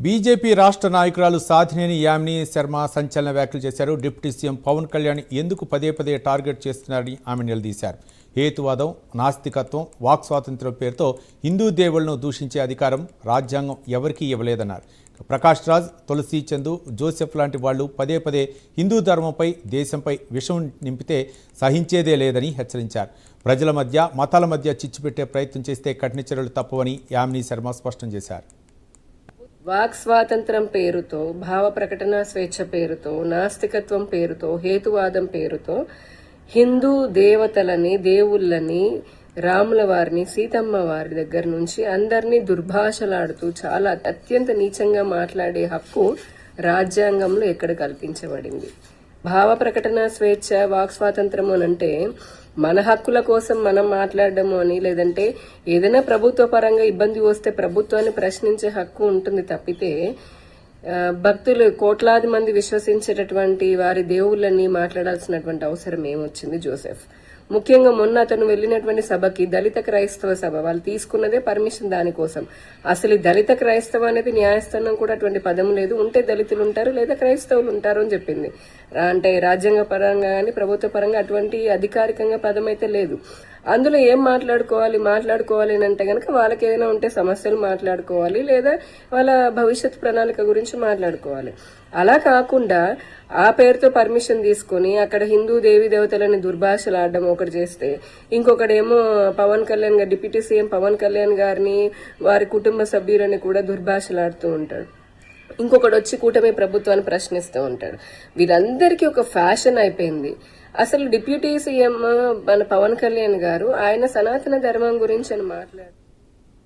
BJP రాష్ట్ర నాయకురాలు సాధినేని యామిని శర్మ సంచలన వ్యాఖ్యలు చేశారు. డిప్యూటీ సీఎం పవన్ కళ్యాణ్ ఎందుకు పదే పదే టార్గెట్ చేస్తున్నారని ఆమె నిలదీశారు. హేతువాదం, నాస్తికత్వం, వాక్ స్వాతంత్ర్యం పేరుతో హిందూ దేవుళ్లను దూషించే అధికారం రాజ్యాంగం ఎవరికీ ఇవ్వలేదన్నారు. ప్రకాష్ రాజ్, తులసి చందు, జోసెఫ్ లాంటి వాళ్లు పదే పదే హిందూ ధర్మంపై, దేశంపై విషం నింపితే సహించేదే లేదని హెచ్చరించారు. ప్రజల మధ్య, మతాల మధ్య చిచ్చుపెట్టే ప్రయత్నం చేస్తే కఠిన చర్యలు తప్పవని యామిని శర్మ స్పష్టం చేశారు. వాక్ స్వాతంత్రం పేరుతో, భావ ప్రకటన స్వేచ్ఛ పేరుతో, నాస్తికత్వం పేరుతో, హేతువాదం పేరుతో హిందూ దేవతలని, దేవుళ్ళని, రాముల వారిని, సీతమ్మ వారి దగ్గర నుంచి అందరినీ దుర్భాషలాడుతూ చాలా అత్యంత నీచంగా మాట్లాడే హక్కు రాజ్యాంగంలో ఎక్కడ కల్పించబడింది? భావ ప్రకటన స్వేచ్ఛ, వాక్ స్వాతంత్రం అని అంటే మన హక్కుల కోసం మనం మాట్లాడడము అని, లేదంటే ఏదైనా ప్రభుత్వ పరంగా ఇబ్బంది వస్తే ప్రభుత్వాన్ని ప్రశ్నించే హక్కు ఉంటుంది తప్పితే భక్తులు కోట్లాది మంది విశ్వసించేటటువంటి వారి దేవుళ్ళని మాట్లాడాల్సినటువంటి అవసరం ఏమొచ్చింది జోసెఫ్? ముఖ్యంగా మొన్న అతను వెళ్ళినటువంటి సభకి దళిత క్రైస్తవ సభ, వాళ్ళు తీసుకున్నదే పర్మిషన్ దానికోసం. అసలు ఈ దళిత క్రైస్తవ అనేది న్యాయస్థానం కూడా అటువంటి పదం లేదు. ఉంటే దళితులు ఉంటారు లేదా క్రైస్తవులు ఉంటారు అని చెప్పింది. అంటే రాజ్యాంగ పరంగా కానీ ప్రభుత్వ పరంగా అటువంటి అధికారికంగా పదం అయితే లేదు. అందులో ఏం మాట్లాడుకోవాలి అని అంటే గనక వాళ్ళకి ఏదైనా ఉంటే సమస్యలు మాట్లాడుకోవాలి, లేదా వాళ్ళ భవిష్యత్ ప్రణాళిక గురించి మాట్లాడుకోవాలి. అలా కాకుండా ఆ పేరుతో పర్మిషన్ తీసుకుని అక్కడ హిందూ దేవి దేవతలని దుర్భాషలాడడం ఒకటి చేస్తే, ఇంకొకడేమో పవన్ కళ్యాణ్ గారు, డిప్యూటీ సీఎం పవన్ కళ్యాణ్ గారిని, వారి కుటుంబ సభ్యులని కూడా దుర్భాషలాడుతూ ఉంటాడు. ఇంకొకటి వచ్చి కూటమి ప్రభుత్వాన్ని ప్రశ్నిస్తూ ఉంటాడు. వీరందరికీ ఒక ఫ్యాషన్ అయిపోయింది. అసలు డిప్యూటీ సీఎం మన పవన్ కళ్యాణ్ గారు ఆయన సనాతన ధర్మం గురించి అని మాట్లాడు